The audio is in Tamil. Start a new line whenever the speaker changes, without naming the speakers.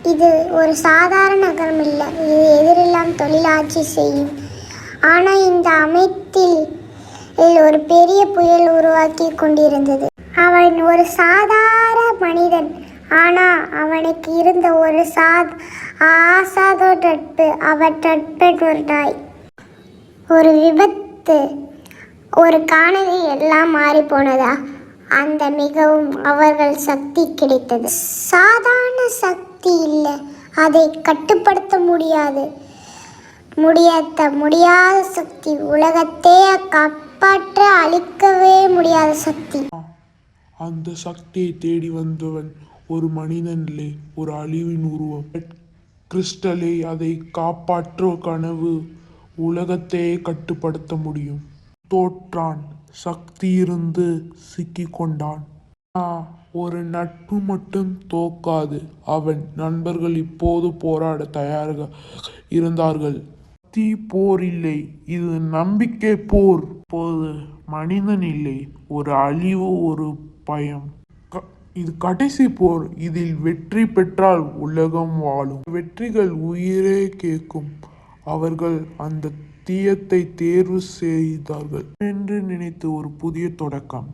இது ஒரு சாதாரண நகரம் இல்லை, இது எதிரெல்லாம் தொழிலாட்சி செய்யும். ஆனால் இந்த அமைத்தில் ஒரு பெரிய புயல் உருவாக்கி கொண்டிருந்தது. அவன் ஒரு சாதாரண மனிதன், ஆனால் அவனுக்கு இருந்த ஒரு ஆசாத நட்பு. அவன் நட்பன் ஒரு நாய். ஒரு விபத்து, ஒரு காணொலி எல்லாம் மாறி போனதா? அந்த மிகவும் அவர்கள் சக்தி கிடைத்தது. சாதாரண சக்தி இல்லை, அதை கட்டுப்படுத்த முடியாத சக்தி. உலகத்தை காப்பாற்ற அழிக்கவே முடியாத சக்தி.
அந்த சக்தியை தேடி வந்தவன் ஒரு மனிதன் இல்லை, ஒரு அழிவின் உருவம். கிறிஸ்டலே அதை காப்பாற்ற கனவு உலகத்தையே கட்டுப்படுத்த முடியும். தோற்றான், சக்தி இருந்து சிக்கிக்கொண்டான். ஒரு நட்பு மட்டும் தோக்காது. அவன் நண்பர்கள் இப்போது போராட தயாராக இருந்தார்கள். சக்தி போர் இல்லை, இது நம்பிக்கை போர். இப்போது மனிதன் இல்லை, ஒரு அழிவு, ஒரு பயம். இது கடைசி போர். இதில் வெற்றி பெற்றால் உலகம் வாழும். வெற்றிகள் உயிரே கேட்கும். அவர்கள் அந்த தீயத்தை தேர்வு செய்தார்கள் என்று நினைத்து ஒரு புதிய தொடக்கம்.